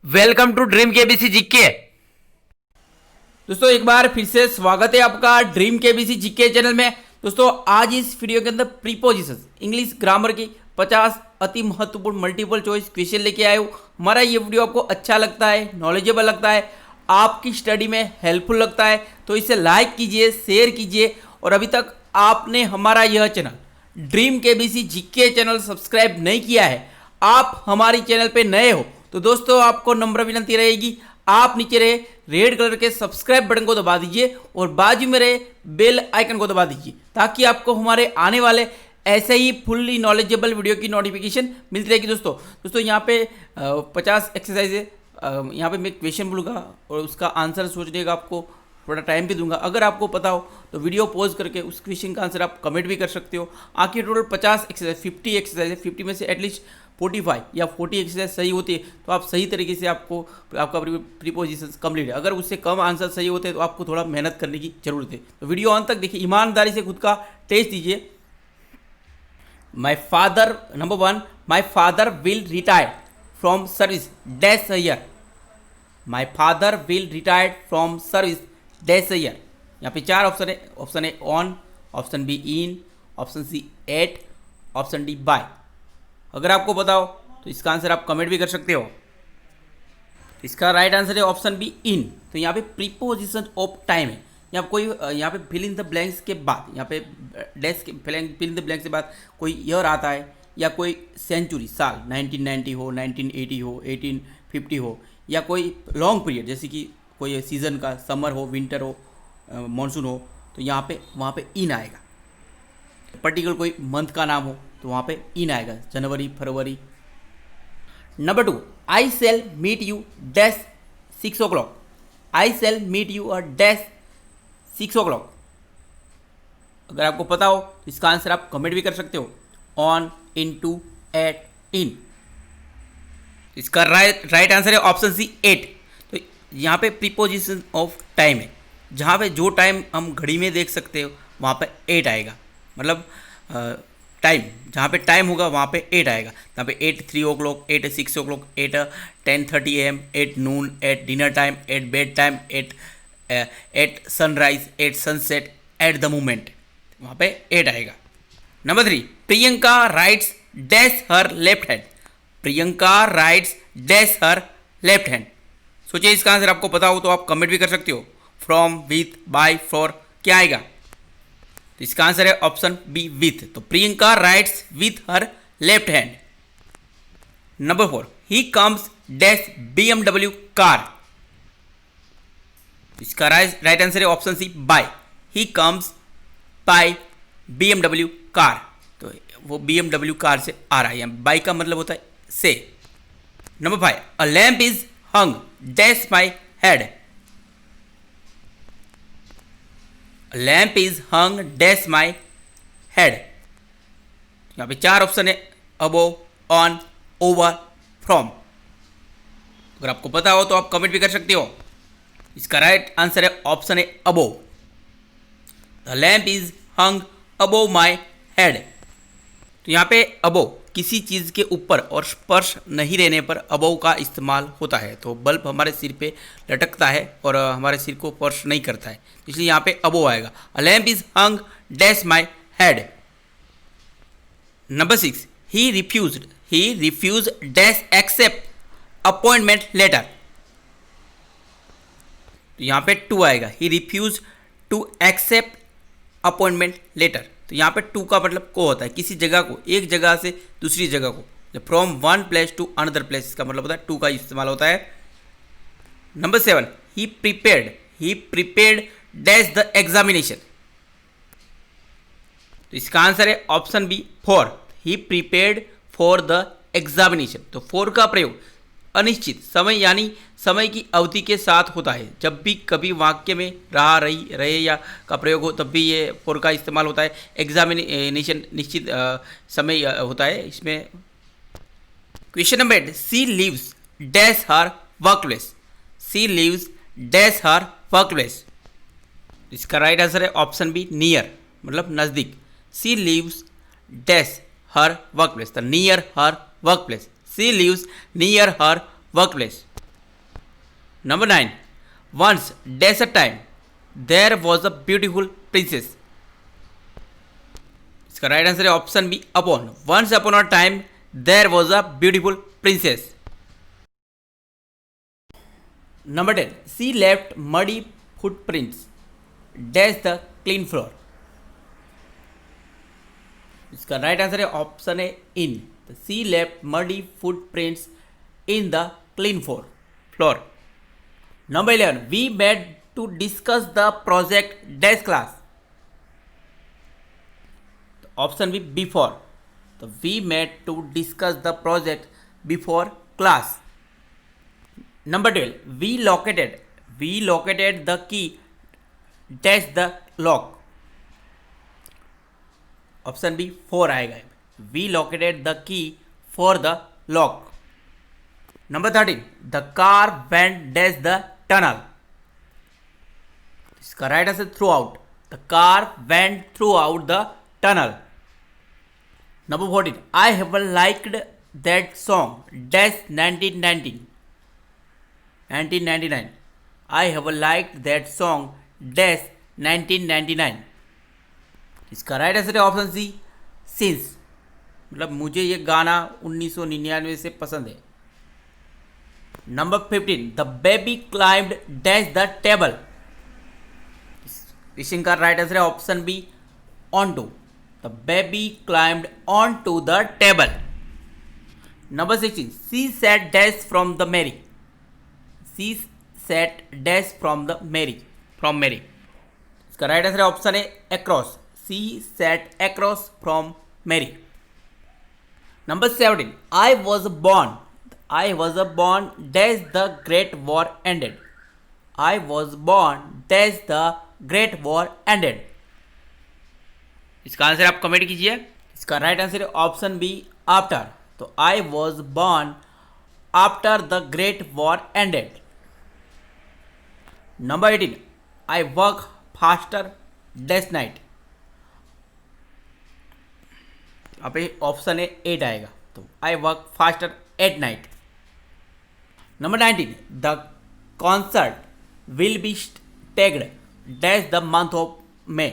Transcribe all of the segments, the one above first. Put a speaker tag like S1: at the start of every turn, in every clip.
S1: Welcome to dream KBC GK. दोस्तों एक बार फिर से स्वागत है आपका ड्रीम केबीसी जीके चैनल में। दोस्तों आज इस वीडियो के अंदर प्रीपोजिशंस इंग्लिश ग्रामर की 50 अति महत्वपूर्ण मल्टीपल चॉइस क्वेश्चन लेके आए हूँ। हमारा ये वीडियो आपको अच्छा लगता है, नॉलेजेबल लगता है, आपकी स्टडी में हेल्पफुल लगता है तो इसे लाइक कीजिए, शेयर कीजिए। और अभी तक आपने हमारा यह channel dream KBC GK channel subscribe नहीं किया है, आप हमारी चैनल पे नए हो तो दोस्तों आपको नम्र विनती रहेगी, आप नीचे रहे रेड कलर के सब्सक्राइब बटन को दबा दीजिए और बाजू में रहे बेल आइकन को दबा दीजिए ताकि आपको हमारे आने वाले ऐसे ही फुल्ली नॉलेजेबल वीडियो की नोटिफिकेशन मिलती रहेगी। दोस्तों यहाँ पे 50 एक्सरसाइज है, यहाँ पे मैं क्वेश्चन बोलूँगा और उसका आंसर सोचने का आपको थोड़ा टाइम भी दूंगा। अगर आपको पता हो तो वीडियो पॉज करके उस क्वेश्चन का आंसर आप कमेंट भी कर सकते हो। आखिर टोटल 50 एक्सरसाइज 50 एक्सरसाइज है, 50 में से एटलीस्ट 45 या 40 एक्सरसाइज सही होती है तो आप सही तरीके से आपका प्रीपोजिशन कंप्लीट है। अगर उससे कम आंसर सही होते हैं तो आपको थोड़ा मेहनत करने की जरूरत है। तो वीडियो अंत तक देखिए, ईमानदारी से खुद का टेस्ट दीजिए। My father number 1, my father will retire from service dash year. My father will retire from service dash year. यहाँ पे 4 ऑप्शन है। Option A on, option B in, option C at, option D by. अगर आपको पता हो तो इसका answer आप कमेंट भी कर सकते हो। इसका राइट आंसर है ऑप्शन बी इन। तो यहाँ पे प्रीपोजिशन ऑफ टाइम है। यहाँ पे फिल इन द ब्लैंक्स के बाद, यहाँ पे डैश के फिल इन द ब्लैंक्स के बाद कोई ईयर आता है या कोई सेंचुरी साल 1990 हो, 1980 हो, 1850 हो, या कोई लॉन्ग पीरियड जैसे कि कोई सीज़न का समर हो, विंटर हो, मानसून हो तो यहाँ पे वहाँ पे इन आएगा। पर्टिकुलर कोई मंथ का नाम हो तो वहाँ पे इन आएगा, जनवरी, फरवरी। Number 2, I shall meet you dash 6 o'clock। I shall meet you और डैश 6 o'clock। अगर आपको पता हो तो इसका आंसर आप कमेंट भी कर सकते हो, ऑन, इन टू, एट, इन। इसका राइट आंसर है ऑप्शन सी एट। तो यहाँ पे प्रीपोजिशन ऑफ टाइम है, जहाँ पे जो टाइम हम घड़ी में देख सकते हो वहाँ पे 8 आएगा। मतलब टाइम जहाँ पे टाइम होगा वहाँ पे 8 आएगा। यहाँ पे 8 3 o'clock, 8 6 o'clock, 8 10:30 AM, 8 noon, 8 dinner time, 8 bed time, 8 sunrise, 8 sunset, at the moment, वहाँ पे 8 आएगा। Number 3, Priyanka rights dash her left hand. Priyanka rights dash her left hand. सोचिए इसका आंसर आपको पता हो तो आप कमेंट भी कर सकते हो, फ्रॉम, विथ, बाय, फॉर, क्या आएगा। तो इसका आंसर है ऑप्शन बी विथ। तो Priyanka writes with her left hand. Number 4, he comes dash BMW car. इसका राइट आंसर है option C by. He comes by BMW car. तो वो BMW कार से आ रहा है, बाय का मतलब होता है से। Number 5, a lamp is hung dash my head. Lamp is hung dash my head. यहाँ पे 4 ऑप्शन है, अबोव, ऑन, ओवर, फ्रॉम। अगर आपको पता हो तो आप कमेंट भी कर सकते हो। इसका राइट आंसर है ऑप्शन है above. The lamp is hung above my head. तो यहाँ पे अबोव किसी चीज़ के ऊपर और स्पर्श नहीं रहने पर अबोव का इस्तेमाल होता है। तो बल्ब हमारे सिर पे लटकता है और हमारे सिर को स्पर्श नहीं करता है, इसलिए यहाँ पे अबोव आएगा। A lamp is hung dash my head. Number 6, he refuse dash accept appointment letter. तो यहाँ पे 2 आएगा, he refuse to accept appointment letter. तो यहाँ पे 2 का मतलब को होता है किसी जगह को, एक जगह से दूसरी जगह को, from one place to another place, इसका मतलब होता है 2 का इस्तेमाल होता है। Number 7, he prepared dash the examination. तो इसका आंसर है option B 4। He prepared for the examination. तो 4 का प्रयोग अनिश्चित समय यानी समय की अवधि के साथ होता है। जब भी कभी वाक्य में रहे या का प्रयोग हो तब भी ये 4 का इस्तेमाल होता है। एग्जामिनेशन निश्चित समय होता है इसमें। Question number 8, she lives dash her workplace. She lives dash her workplace. इसका राइट आंसर है ऑप्शन बी नियर, मतलब नज़दीक। She lives dash her workplace, the near her workplace. She lives near her workplace. Number 9. Once, desert time, there was a beautiful princess. इसका right answer है option B upon. Once upon a time there was a beautiful princess. Number 10. She left muddy footprints dash the clean floor. इसका right answer है option है in. She left muddy footprints in the clean floor. Number 11. We met to discuss the project dash class. Option B before. So we met to discuss the project before class. Number 12. We located the key dash the lock. Option B 4 आएगा. We located the key for the lock. Number 13. The car went dash the tunnel. इसका right answer through out. The car went through out the tunnel. Number 14. I have liked that song dash 1999. I have liked that song dash 1999. इसका right answer है option सी since. मतलब मुझे ये गाना 1999 से पसंद है. Number 15. The baby climbed dash the table. Question का राइट आंसर है option B on to. The baby climbed on to the table. Number 16. She sat dash from the Mary. She sat dash from the Mary. From Mary. इसका right answer है option है across. She sat across from Mary. Number 17. I was born dash the Great War ended. I was born dash the Great War ended. इसका answer आप comment कीजिए. इसका right answer है option be after. तो I was born after the great war ended. Number 18. I work faster dash night. यहाँ पे option है 8 आएगा. तो I work faster at night. Number 19. The concert will be staged dash the month of May.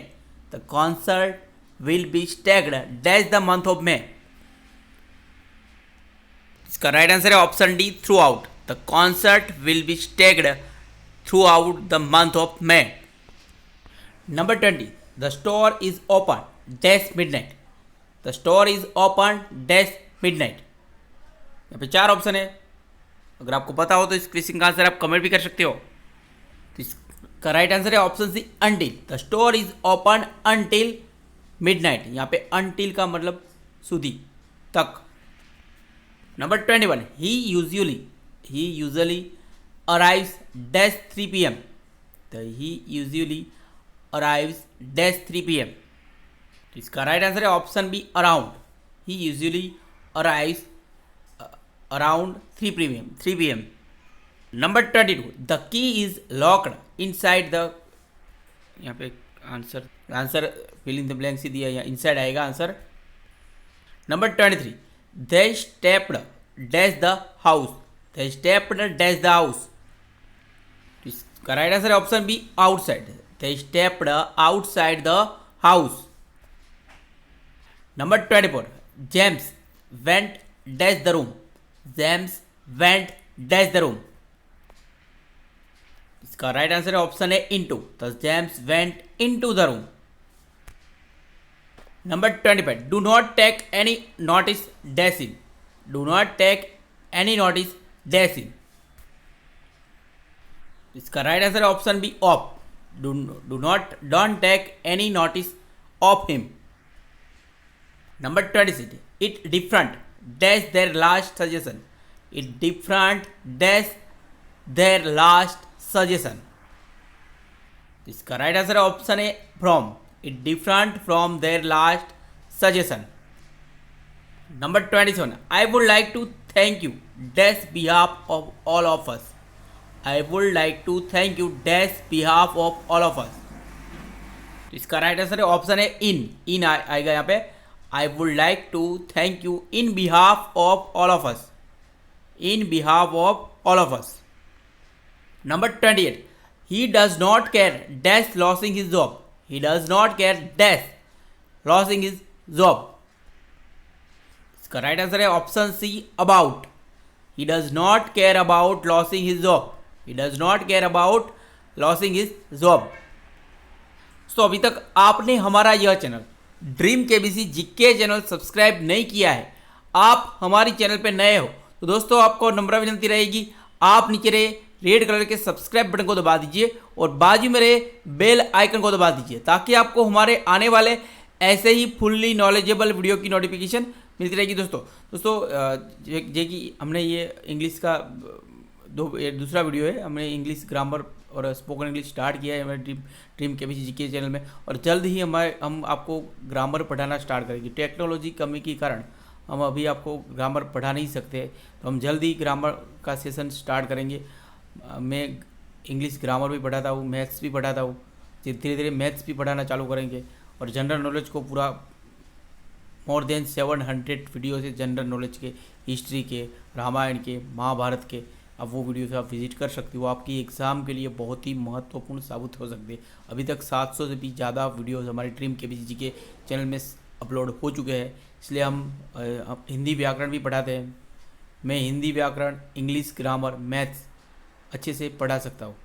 S1: The concert will be staged dash the month of May. इसका right answer है option D throughout. The concert will be staged throughout the month of May. Number 20. The store is open dash midnight. The store is open dash midnight. यहाँ पे 4 option है. अगर आपको पता हो तो इस क्वेश्चन का आंसर आप कमेंट भी कर सकते हो. तो इसका राइट आंसर है option C until. The store is open until midnight. यहाँ पे अंटिल का मतलब सुधी तक. Number 21. He usually arrives dash 3 PM. तो he usually arrives dash 3 PM. तो इसका राइट आंसर है option B around. He usually arrives around 3 PM. Number 22. The key is locked inside the. यहाँ पे answer fill in the blanks ही दिया. यहाँ inside आएगा answer. Number 23. They stepped dash the house. They stepped dash the house. इसका right answer है option B outside. They stepped outside the house. Number 24. James went dash the room. James went dash the room. इसका right answer है option है into. तो James went into the room. Number 25. Do not take any notice dash in. Do not take any notice dash in. इसका right answer है option B of. Don't take any notice of him. Number 26. It different dash their last suggestion. It different dash their last suggestion. इसका right answer है option है from. It different from their last suggestion. Number 27. I would like to thank you dash behalf of all of us. I would like to thank you dash behalf of all of us. इसका right answer है option है इन आएगा यहाँ पे. I would like to thank you in behalf of all of us. In behalf of all of us. Number 28. He does not care dash losing his job. He does not care dash losing his job. इसका right answer है option see about. He does not care about losing his job. He does not care about losing his job. तो अभी तक आपने हमारा यह channel dream KBC GK channel subscribe नहीं किया है, आप हमारी चैनल पे नए हो तो दोस्तों आपको नम्र विनती रहेगी, आप नीचे रहे रेड कलर के सब्सक्राइब बटन को दबा दीजिए और बाजू में रहे बेल आइकन को दबा दीजिए ताकि आपको हमारे आने वाले ऐसे ही फुल्ली नॉलेजेबल वीडियो की नोटिफिकेशन मिलती रहेगी। दोस्तों जे कि हमने ये इंग्लिश का दूसरा वीडियो है, हमने इंग्लिश ग्रामर और स्पोकन इंग्लिश स्टार्ट किया है हमारे ड्रीम केबीसी जीके चैनल में, और जल्द ही हम आपको ग्रामर पढ़ाना स्टार्ट करेंगे। टेक्नोलॉजी कमी के कारण हम अभी आपको ग्रामर पढ़ा नहीं सकते, तो हम जल्द ही ग्रामर का सेशन स्टार्ट करेंगे। मैं इंग्लिश ग्रामर भी पढ़ाता हूँ, मैथ्स भी पढ़ाता हूँ, धीरे धीरे मैथ्स भी पढ़ाना चालू करेंगे और जनरल नॉलेज को पूरा मोर देन 700 वीडियो से जनरल नॉलेज के, हिस्ट्री के, रामायण के, महाभारत के, अब वो वीडियो से आप विजिट कर सकते हो। आपकी एग्ज़ाम के लिए बहुत ही महत्वपूर्ण साबित हो सकते हैं। अभी तक 700 से भी ज़्यादा वीडियोस हमारे ड्रीम केबीसी जीके चैनल में अपलोड हो चुके हैं, इसलिए हम हिंदी व्याकरण भी पढ़ाते हैं। मैं हिंदी व्याकरण, इंग्लिश ग्रामर, मैथ्स अच्छे से पढ़ा सकता हूँ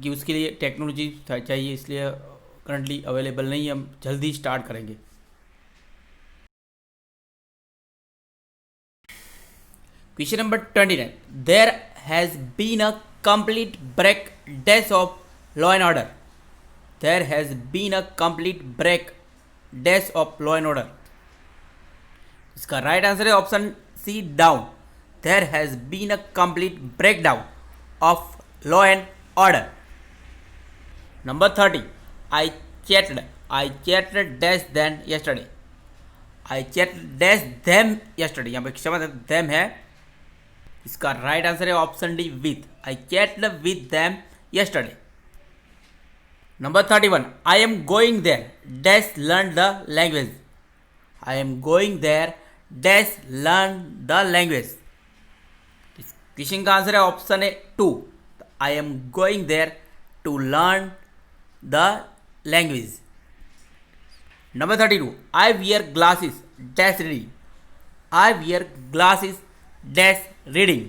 S1: कि उसके लिए टेक्नोलॉजी चाहिए, इसलिए करंटली अवेलेबल नहीं है, हम जल्दी स्टार्ट करेंगे। Question number 29. There has been a complete break dash of law and order. There has been a complete break dash of law and order. इसका राइट आंसर है option C down. There has been a complete breakdown of law and order. Number 30. I chatted dash than yesterday. I chatted dash them yesterday. यहाँ पे क्षमा them है, इसका right answer है option D with. I chatted with them yesterday. Number 31. I am going there dash learn the language. I am going there dash learn the language. Question का answer है option A 2. I am going there to learn the language. Number 32. I wear glasses dash reading. I wear glasses dash reading.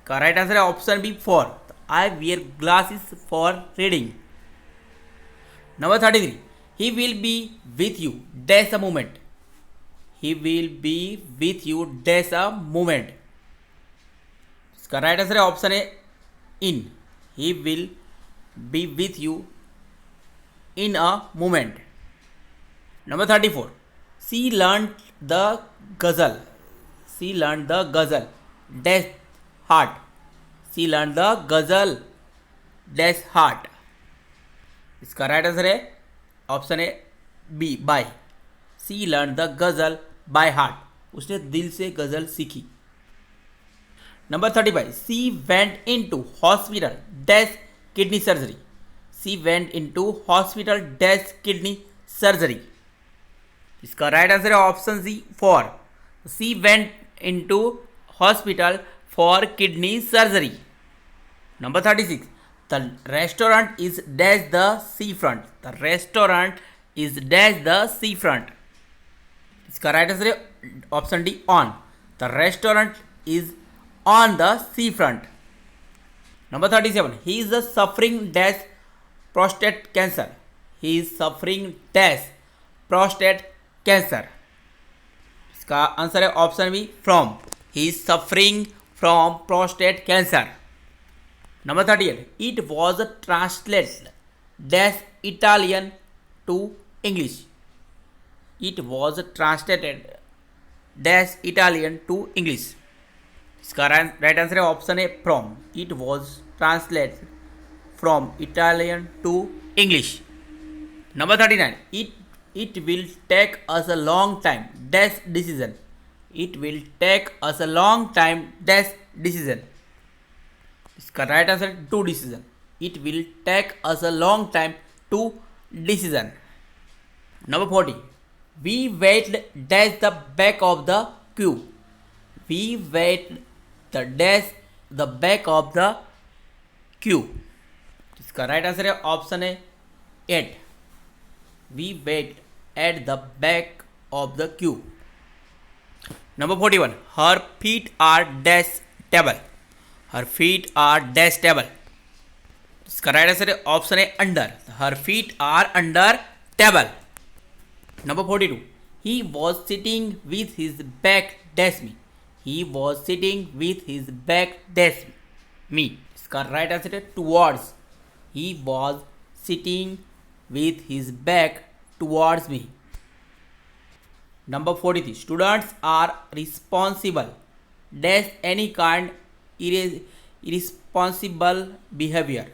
S1: का right answer है option B 4. I wear glasses for reading. Number 33. He will be with you dash a moment. He will be with you dash a moment. इसका right answer है option A in. He will be with you in a moment. Number 34. She learn the ghazal. She learned the ghazal dash heart. She learned the ghazal dash heart. इसका right answer है option A B by. She learned the ghazal by heart. उसने दिल से गजल सीखी. Number 35. She went into hospital dash kidney surgery. She went into hospital dash kidney surgery. इसका right answer है option C 4. She went into hospital for kidney surgery. Number 36. The restaurant is dash the seafront. The restaurant is dash the seafront. इसका right answer है option D on. The restaurant is on the seafront. Number 37. He is suffering dash prostate cancer. He is suffering dash prostate cancer. इसका answer है option B from. He is suffering from prostate cancer. Number 38. It was translated dash Italian to English. It was translated dash Italian to English. इसका right answer है option है from. It was translated from Italian to English. Number 39. It will take us a long time dash decision. It will take us a long time dash decision. इसका right answer to decision. It will take us a long time to decision. Number 40. We waited dash the back of the queue. We waited the dash the back of the queue. इसका right answer है option है at, we wait at the back of the queue. Number 41, her feet are dash table, her feet are dash table. इसका right answer है option है under, her feet are under table. Number 42, he was sitting with his back dash me, he was sitting with his back dash me. इसका right answer है towards, he was sitting with his back towards me. Number 43, students are responsible dash any kind irresponsible behavior.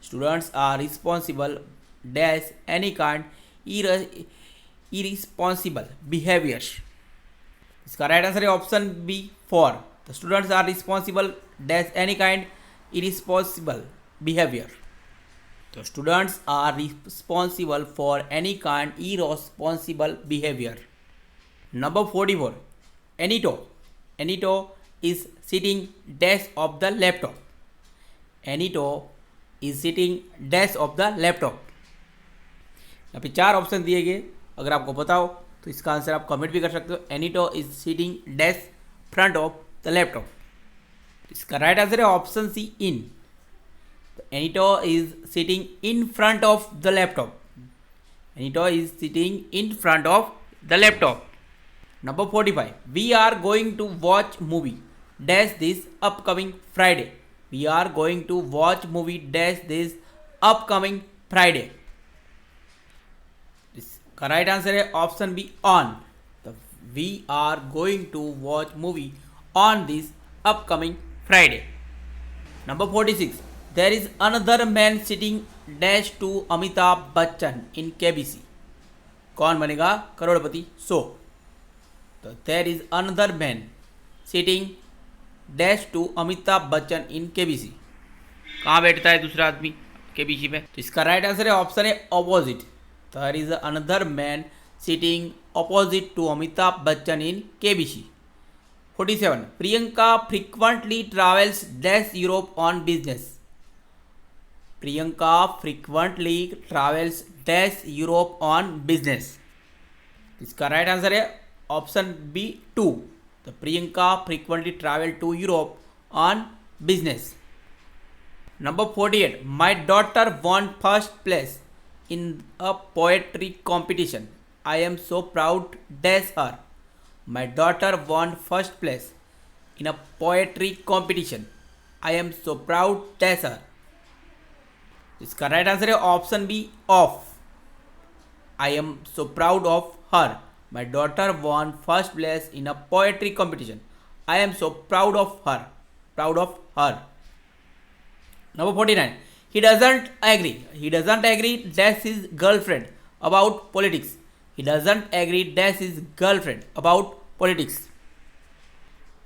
S1: Students are responsible dash any kind irresponsible behaviors. इसका right answer है option B 4, the students are responsible dash any kind irresponsible behavior. तो students are responsible for any kind irresponsible behavior. Number 44, Anito. Anito is sitting dash of the laptop. Anito is sitting dash of the laptop. यहाँ पे 4 option दिए गए, अगर आपको पता हो तो इसका आंसर आप कमेंट भी कर सकते हो। Anito is sitting dash front of the laptop. इसका राइट आंसर है option C in. Anito is sitting in front of the laptop. Anito is sitting in front of the laptop. Number 45, we are going to watch movie dash this upcoming Friday. We are going to watch movie dash this upcoming Friday. इसका right answer है option B on, we are going to watch movie on this upcoming Friday. Number 46, there is another man sitting dash to Amitabh Bachchan in KBC. कौन बनेगा Crorepati show? तो there is another man sitting dash to Amitabh Bachchan in KBC. कहाँ बैठता है दूसरा आदमी KBC में? तो इसका राइट आंसर है ऑप्शन है opposite, there is another man sitting opposite to Amitabh Bachchan in KBC. 47, Priyanka frequently travels dash Europe on business. Priyanka frequently travels dash Europe on business. इसका राइट आंसर है option B 2, the Priyanka frequently travel to Europe on business. Number 48, my daughter won first place in a poetry competition, I am so proud dash her. My daughter won first place in a poetry competition, I am so proud dash her. इसका right answer है option B of, I am so proud of her. My daughter won first place in a poetry competition. I am so proud of her. Proud of her. Number 49. He doesn't agree. He doesn't agree dash his girlfriend about politics. He doesn't agree dash his girlfriend about politics.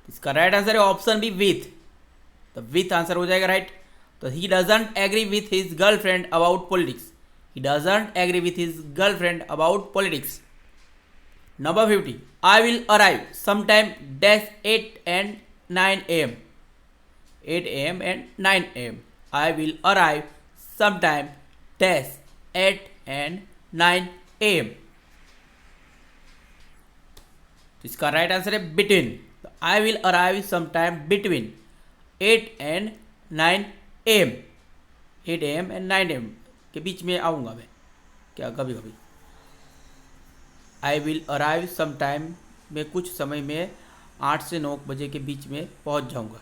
S1: इसका right answer है option B with, तो with answer हो जाएगा right. तो he doesn't agree with his girlfriend about politics. He doesn't agree with his girlfriend about politics. Number 50, I will arrive sometime dash 8 and 9 a.m. 8 a.m. and 9 a.m. I will arrive sometime dash 8 and 9 a.m. तो इसका right answer है between. I will arrive sometime between 8 and 9 a.m. 8 a.m. and 9 a.m. के बीच में आऊँगा मैं, क्या कभी कभी। I will arrive some time में कुछ समय में 8 से 9 बजे के बीच में पहुंच जाऊंगा,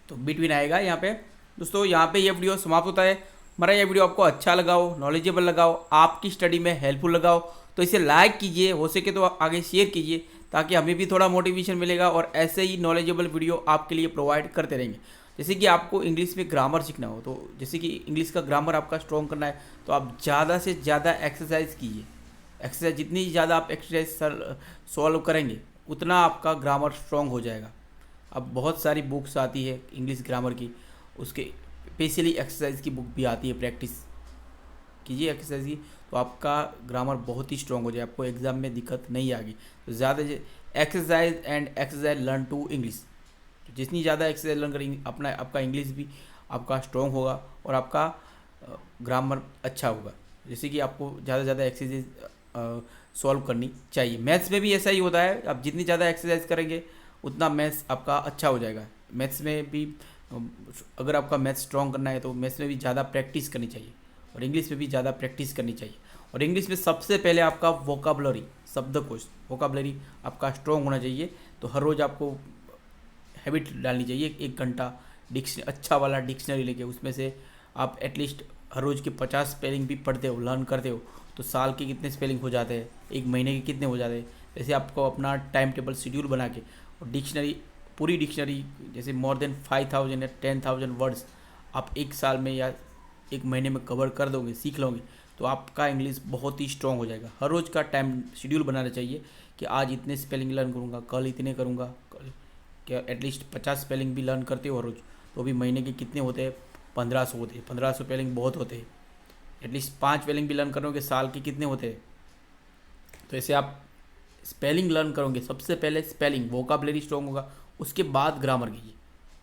S1: तो बिटवीन आएगा यहाँ पे। दोस्तों यहाँ पे ये वीडियो समाप्त होता है। हमारा ये वीडियो आपको अच्छा लगा हो, नॉलेजेबल लगा हो, आपकी स्टडी में हेल्पफुल लगा हो तो इसे लाइक कीजिए, हो सके तो आगे शेयर कीजिए ताकि हमें भी थोड़ा मोटिवेशन मिलेगा और ऐसे ही नॉलेजेबल वीडियो आपके लिए प्रोवाइड करते रहेंगे। जैसे कि आपको इंग्लिश में ग्रामर सीखना हो, तो जैसे कि इंग्लिश का ग्रामर आपका स्ट्रॉन्ग करना है तो आप ज़्यादा से ज़्यादा एक्सरसाइज कीजिए। एक्सरसाइज जितनी ज़्यादा आप एक्सरसाइज सॉल्व करेंगे उतना आपका ग्रामर स्ट्रॉन्ग हो जाएगा। अब बहुत सारी बुक्स आती है इंग्लिश ग्रामर की, उसके स्पेशली एक्सरसाइज की बुक भी आती है, प्रैक्टिस कीजिए एक्सरसाइज की तो आपका ग्रामर बहुत ही स्ट्रॉन्ग हो जाए, आपको एग्ज़ाम में दिक्कत नहीं आएगी। तो ज़्यादा exercise and exercise learn to English. जितनी ज़्यादा एक्सरसाइज लर्न करेंगे अपना आपका इंग्लिश भी आपका स्ट्रॉन्ग होगा और आपका ग्रामर अच्छा होगा। जैसे कि आपको ज़्यादा से ज़्यादा एक्सरसाइज सॉल्व करनी चाहिए। मैथ्स में भी ऐसा ही होता है, आप जितनी ज़्यादा एक्सरसाइज करेंगे उतना मैथ्स आपका अच्छा हो जाएगा। मैथ्स में भी अगर आपका मैथ्स स्ट्रॉन्ग करना है तो मैथ्स में भी ज़्यादा प्रैक्टिस करनी चाहिए और इंग्लिश में भी ज़्यादा प्रैक्टिस करनी चाहिए। और इंग्लिश में सबसे पहले आपका वोकाबलरी, शब्दकोश, वोकाबलरी आपका स्ट्रॉन्ग होना चाहिए। तो हर रोज़ आपको हैबिट डालनी चाहिए 1 घंटा अच्छा वाला डिक्शनरी लेके उसमें से आप एटलीस्ट हर रोज़ के 50 स्पेलिंग भी पढ़ते हो, लर्न करते हो तो साल के कितने स्पेलिंग हो जाते हैं, 1 महीने के कितने हो जाते हैं। जैसे आपको अपना टाइम टेबल शेड्यूल बना के और डिक्शनरी, पूरी डिक्शनरी जैसे मोर देन 5000 या 10,000 वर्ड्स आप 1 साल में या 1 महीने में कवर कर दोगे, सीख लोगे तो आपका इंग्लिश बहुत ही स्ट्रॉन्ग हो जाएगा। हर रोज़ का टाइम शेड्यूल बनाना चाहिए कि आज इतने स्पेलिंग लर्न करूँगा, कल इतने करूँगा, कल क्या एटलीस्ट 50 स्पेलिंग भी लर्न करते हो हर रोज़ तो भी महीने के कितने होते हैं, 1500 होते हैं। 1500 स्पेलिंग बहुत होते हैं। एटलीस्ट 5 स्पेलिंग भी लर्न करोगे साल के कितने होते हैं। तो ऐसे आप स्पेलिंग लर्न करोगे, सबसे पहले स्पेलिंग वोकाबलरी स्ट्रॉन्ग होगा, उसके बाद ग्रामर कीजिए,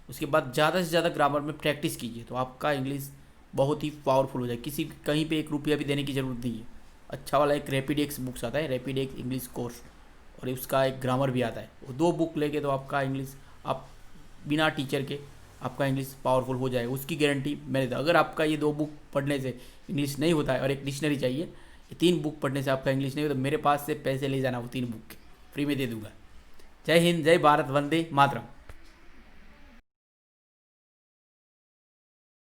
S1: उसके बाद ज़्यादा से ज़्यादा ग्रामर में प्रैक्टिस कीजिए तो आपका इंग्लिश बहुत ही पावरफुल हो जाए। कहीं पे 1 रुपया भी देने की ज़रूरत नहीं है। अच्छा वाला एक रैपिडेक्स बुक्स आता है, रैपिडेक्स इंग्लिश कोर्स, और उसका एक ग्रामर भी आता है। वो 2 बुक लेके तो आपका इंग्लिश आप बिना टीचर के आपका इंग्लिश पावरफुल हो जाएगा, उसकी गारंटी मैंने दी। अगर आपका ये 2 बुक पढ़ने से इंग्लिश नहीं होता है और एक डिक्शनरी चाहिए, ये 3 बुक पढ़ने से आपका इंग्लिश नहीं होता तो मेरे पास से पैसे ले जाना, वो 3 बुक फ्री में दे दूंगा। जय हिंद, जय भारत, वंदे मातरम।